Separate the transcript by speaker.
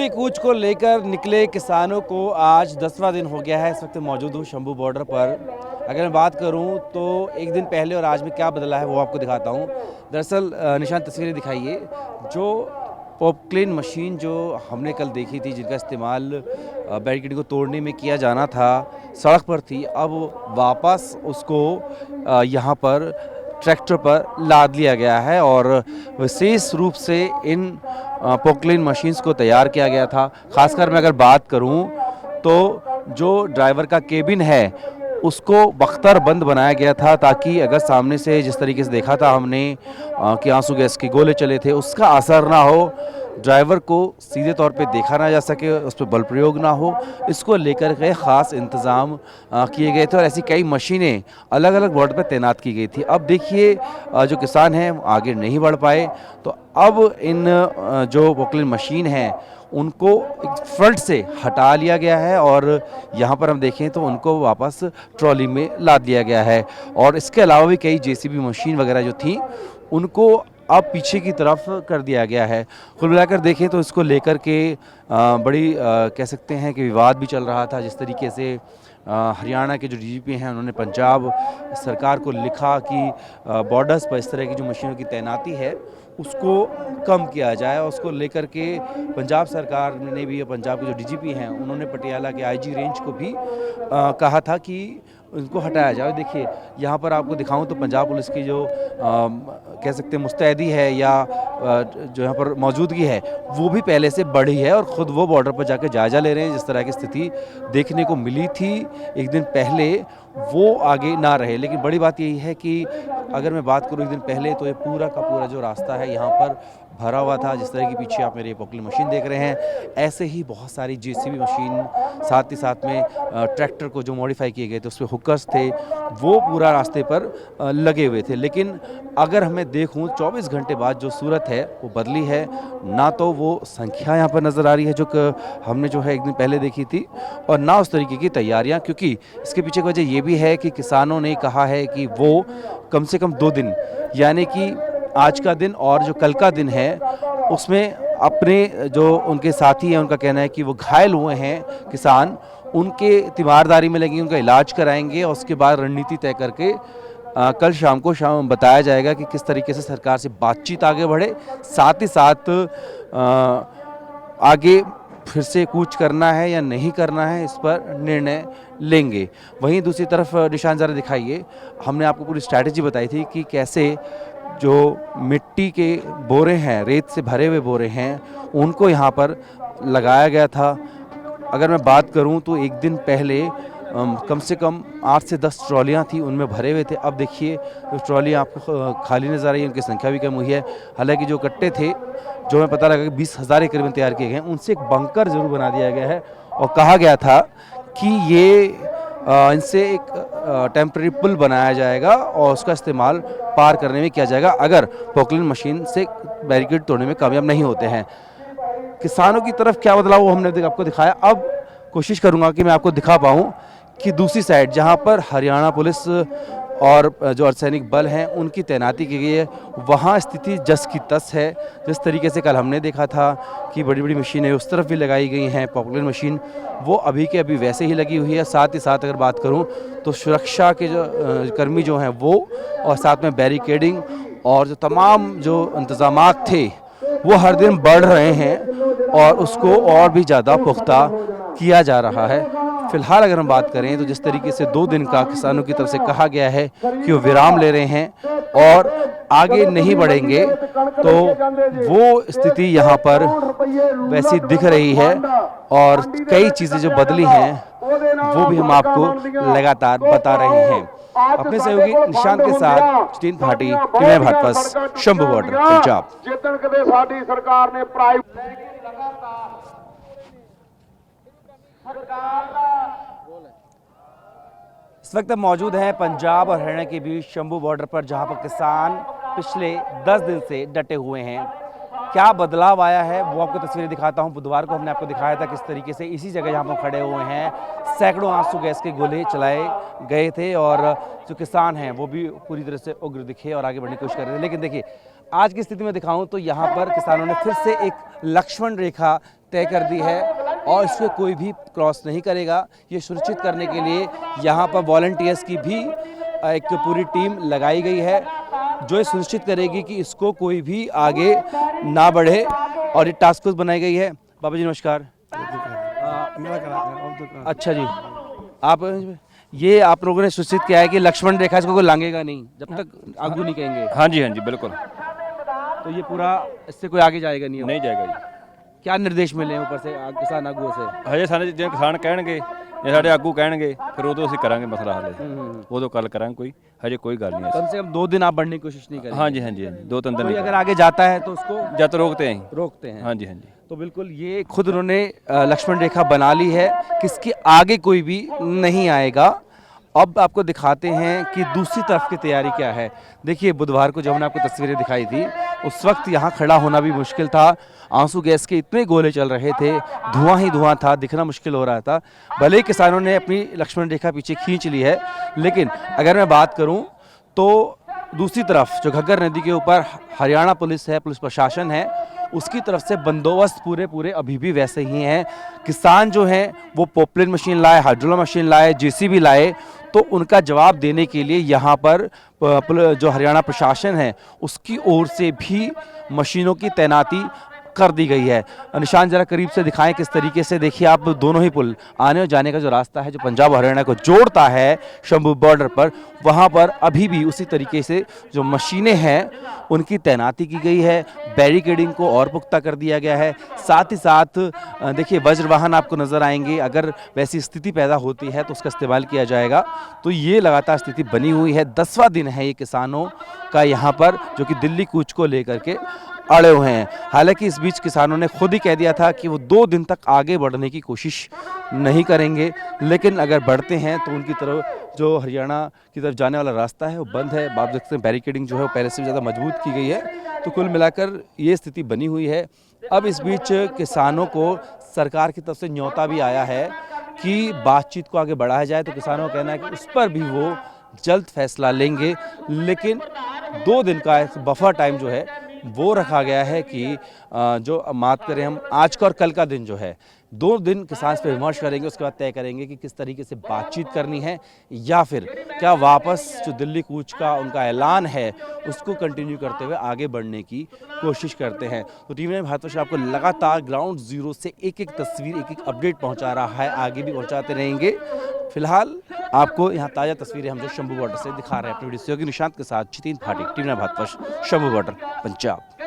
Speaker 1: बर्फीली कूच को लेकर निकले किसानों को आज 10वां दिन हो गया है। इस वक्त मौजूद हूँ शंभू बॉर्डर पर। अगर मैं बात करूँ तो एक दिन पहले और आज में क्या बदला है वो आपको दिखाता हूँ। दरअसल निशान तस्वीरें दिखाइए, जो पॉपक्लेन मशीन जो हमने कल देखी थी, जिनका इस्तेमाल बैरिकेड को तोड़ने में किया जाना था, सड़क पर थी। अब वापस उसको यहाँ पर ट्रैक्टर पर लाद लिया गया है और विशेष रूप से इन पॉपक्लेन मशीन्स को तैयार किया गया था। खासकर मैं अगर बात करूं तो जो ड्राइवर का केबिन है उसको बख्तर बंद बनाया गया था, ताकि अगर सामने से जिस तरीके से देखा था हमने कि आंसू गैस के गोले चले थे, उसका असर ना हो, ड्राइवर को सीधे तौर पे देखा ना जा सके, उस पर बल प्रयोग ना हो, इसको लेकर के ख़ास इंतज़ाम किए गए थे और ऐसी कई मशीनें अलग अलग बॉर्डर पर तैनात की गई थी। अब देखिए जो किसान हैं आगे नहीं बढ़ पाए, तो अब इन जो पॉपक्लेन मशीन है उनको फ्रंट से हटा लिया गया है और यहाँ पर हम देखें तो उनको वापस ट्रॉली में लाद दिया गया है। और इसके अलावा भी कई जेसीबी मशीन वगैरह जो थी उनको अब पीछे की तरफ कर दिया गया है। कुल मिलाकर देखें तो इसको लेकर के बड़ी कह सकते हैं कि विवाद भी चल रहा था। जिस तरीके से हरियाणा के जो डीजीपी हैं उन्होंने पंजाब सरकार को लिखा कि बॉर्डर्स पर इस तरह की जो मशीनों की तैनाती है उसको कम किया जाए, और उसको लेकर के पंजाब सरकार ने भी, पंजाब के जो डीजीपी हैं उन्होंने पटियाला के आईजी रेंज को भी कहा था कि उनको हटाया जाए। देखिए यहाँ पर आपको दिखाऊं तो पंजाब पुलिस की जो कह सकते हैं मुस्तैदी है या जो यहाँ पर मौजूदगी है वो भी पहले से बढ़ी है और ख़ुद वो बॉर्डर पर जाकर जायज़ा ले रहे हैं। जिस तरह की स्थिति देखने को मिली थी एक दिन पहले, वो आगे ना रहे। लेकिन बड़ी बात यही है कि अगर मैं बात करूँ एक दिन पहले, तो ये पूरा का पूरा जो रास्ता है यहाँ पर भरा हुआ था। जिस तरह की पीछे आप मेरे पॉपक्लेन मशीन देख रहे हैं, ऐसे ही बहुत सारी जेसीबी मशीन, साथ ही साथ में ट्रैक्टर को जो मॉडिफाई किए गए थे उस पर हुकर्स थे, वो पूरा रास्ते पर लगे हुए थे। लेकिन अगर हमें देखूं 24 घंटे बाद जो सूरत है वो बदली है। ना तो वो संख्या यहाँ पर नज़र आ रही है जो हमने जो है एक दिन पहले देखी थी, और ना उस तरीके की तैयारियाँ, क्योंकि इसके पीछे की वजह ये भी है कि किसानों ने कहा है कि वो कम से कम 2 दिन, यानी कि आज का दिन और जो कल का दिन है, उसमें अपने जो उनके साथी हैं उनका कहना है कि वो घायल हुए हैं किसान, उनके तीमारदारी में लगेंगे, उनका इलाज कराएंगे और उसके बाद रणनीति तय करके कल शाम को बताया जाएगा कि किस तरीके से सरकार से बातचीत आगे बढ़े। साथ ही साथ आगे फिर से कूच करना है या नहीं करना है, इस पर निर्णय लेंगे। वहीं दूसरी तरफ निशान ज़रा दिखाइए, हमने आपको पूरी स्ट्रैटेजी बताई थी कि कैसे जो मिट्टी के बोरे हैं, रेत से भरे हुए बोरे हैं, उनको यहाँ पर लगाया गया था। अगर मैं बात करूँ तो एक दिन पहले कम से कम 8 से 10 ट्रॉलियाँ थी, उनमें भरे हुए थे। अब देखिए जो ट्रॉलियाँ आपको खाली नज़र आ रही है, उनकी संख्या भी कम हुई है। हालांकि जो कट्टे थे, जो हमें पता लगा कि 20,000 एकड़ में तैयार किए गए हैं, उनसे एक बंकर ज़रूर बना दिया गया है और कहा गया था कि ये इनसे एक टेम्परेरी पुल बनाया जाएगा और उसका इस्तेमाल पार करने में किया जाएगा अगर पॉपक्लेन मशीन से बैरिकेड तोड़ने में कामयाब नहीं होते हैं। किसानों की तरफ क्या बदलाव वो हमने आपको दिखाया। अब कोशिश करूंगा कि मैं आपको दिखा पाऊँ कि दूसरी साइड जहां पर हरियाणा पुलिस और जो अर्धसैनिक बल हैं उनकी तैनाती की गई है, वहां स्थिति जस की तस है। जिस तरीके से कल हमने देखा था कि बड़ी बड़ी मशीनें उस तरफ भी लगाई गई हैं, पॉपक्लेन मशीन वो अभी के अभी वैसे ही लगी हुई है। साथ ही साथ अगर बात करूं तो सुरक्षा के जो कर्मी जो हैं वो, और साथ में बैरिकेडिंग और जो तमाम जो इंतजामात थे वो हर दिन बढ़ रहे हैं और उसको और भी ज़्यादा पुख्ता किया जा रहा है। फिलहाल अगर हम बात करें तो जिस तरीके से 2 दिन का किसानों की तरफ से कहा गया है कि वो विराम ले रहे हैं और आगे नहीं बढ़ेंगे, तो वो स्थिति यहाँ पर वैसी दिख रही है और कई चीज़ें जो बदली हैं वो भी हम आपको लगातार बता रहे हैं। अपने सहयोगी निशांत के साथ जतीन भाटी, टीम भारत, शंभू बॉर्डर, पंजाब। इस वक्त हम मौजूद हैं पंजाब और हरियाणा के बीच शंभू बॉर्डर पर, जहां पर किसान पिछले 10 दिन से डटे हुए हैं। क्या बदलाव आया है वो आपको तस्वीरें दिखाता हूं। बुधवार को हमने आपको दिखाया था किस तरीके से इसी जगह जहां पर खड़े हुए हैं सैकड़ों आंसू गैस के गोले चलाए गए थे और जो किसान हैं वो भी पूरी तरह से उग्र दिखे और आगे बढ़ने की कोशिश कर रहे थे। लेकिन देखिए आज की स्थिति में दिखाऊं तो यहाँ पर किसानों ने फिर से एक लक्ष्मण रेखा तय कर दी है और इसको कोई भी क्रॉस नहीं करेगा। ये सुनिश्चित करने के लिए यहाँ पर वॉलंटियर्स की भी एक पूरी टीम लगाई गई है जो ये सुनिश्चित करेगी कि इसको कोई भी आगे ना बढ़े और ये टास्क फोर्स बनाई गई है। बाबा जी नमस्कार। अच्छा जी, आप लोगों ने सुनिश्चित किया है कि लक्ष्मण रेखा इसको कोई लांघेगा नहीं जब तक आगू नहीं कहेंगे।
Speaker 2: हाँ जी बिल्कुल।
Speaker 1: तो ये पूरा इससे कोई आगे जाएगा नहीं
Speaker 2: जाएगा जी।
Speaker 1: क्या निर्देश मिले हैं ऊपर से किसान आगुओं से?
Speaker 2: ਹਜੇ ਸਾਡੇ ਜੇ ਕਿਸਾਨ ਕਹਿਣਗੇ ਜੇ ਸਾਡੇ ਆਗੂ ਕਹਿਣਗੇ ਫਿਰ ਉਦੋਂ ਅਸੀਂ ਕਰਾਂਗੇ ਮਸਲਾ ਹੱਲ। ਉਦੋਂ ਕੱਲ ਕਰਾਂਗੇ ਕੋਈ ਹਜੇ ਕੋਈ ਗੱਲ नहीं है।
Speaker 1: कम से कम 2 दिन आप बढ़ने की कोशिश नहीं करेंगे?
Speaker 2: हाँ जी 2-3 दिन
Speaker 1: कोई अगर आगे जाता है तो उसको
Speaker 2: जब रोकते हैं।
Speaker 1: रोकते हैं।
Speaker 2: हाँ जी
Speaker 1: तो बिल्कुल ये खुद उन्होंने लक्ष्मण रेखा बना ली है कि इसके आगे कोई भी नहीं आएगा। अब आपको दिखाते हैं कि दूसरी तरफ की तैयारी क्या है। देखिए बुधवार को जब हमने आपको तस्वीरें दिखाई थी उस वक्त यहाँ खड़ा होना भी मुश्किल था। आंसू गैस के इतने गोले चल रहे थे, धुआं ही धुआं था, दिखना मुश्किल हो रहा था। भले ही किसानों ने अपनी लक्ष्मण रेखा पीछे खींच ली है, लेकिन अगर मैं बात करूं तो दूसरी तरफ जो घग्गर नदी के ऊपर हरियाणा पुलिस है, पुलिस प्रशासन है, उसकी तरफ से बंदोबस्त पूरे अभी भी वैसे ही हैं। किसान जो हैं वो पॉपुलर मशीन लाए, हाइड्रोलर मशीन लाए, जेसीबी लाए, तो उनका जवाब देने के लिए यहाँ पर जो हरियाणा प्रशासन है उसकी ओर से भी मशीनों की तैनाती कर दी गई है। निशान जरा करीब से दिखाएं किस तरीके से। देखिए आप दोनों ही पुल आने और जाने का जो रास्ता है जो पंजाब और हरियाणा को जोड़ता है शंभू बॉर्डर पर, वहाँ पर अभी भी उसी तरीके से जो मशीनें हैं उनकी तैनाती की गई है। बैरिकेडिंग को और पुख्ता कर दिया गया है। साथ ही साथ देखिए वज्र वाहन आपको नज़र आएंगे। अगर वैसी स्थिति पैदा होती है तो उसका इस्तेमाल किया जाएगा। तो ये लगातार स्थिति बनी हुई है। 10वां दिन है ये किसानों का यहाँ पर, जो कि दिल्ली कूच को लेकर के अड़े हुए हैं। हालांकि इस बीच किसानों ने खुद ही कह दिया था कि वो 2 दिन तक आगे बढ़ने की कोशिश नहीं करेंगे, लेकिन अगर बढ़ते हैं तो उनकी तरफ जो हरियाणा की तरफ जाने वाला रास्ता है वो बंद है। आप देखते हैं बैरिकेडिंग जो है वो पहले से ज़्यादा मजबूत की गई है। तो कुल मिलाकर ये स्थिति बनी हुई है। अब इस बीच किसानों को सरकार की तरफ से न्योता भी आया है कि बातचीत को आगे बढ़ाया जाए। तो किसानों का कहना है कि उस पर भी वो जल्द फैसला लेंगे, लेकिन 2 दिन का बफर टाइम जो है वो रखा गया है कि जो बात करें हम आज का और कल का दिन जो है 2 दिन किसान इस पर विमर्श करेंगे। उसके बाद तय करेंगे कि किस तरीके से बातचीत करनी है या फिर क्या वापस जो दिल्ली कूच का उनका ऐलान है उसको कंटिन्यू करते हुए आगे बढ़ने की कोशिश करते हैं। तो टीवी ने भारतवर्ष आपको लगातार ग्राउंड जीरो से एक तस्वीर, एक अपडेट पहुंचा रहा है, आगे भी पहुंचाते रहेंगे। फिलहाल आपको यहाँ ताज़ा तस्वीरें हम जो शंभू बॉर्डर से दिखा रहे हैं। अपने वीडियो सहयोगी निशांत के साथ जितेंद्र भाटी, टीवी ने भारतवर्ष, शंभू बॉर्डर, पंजाब।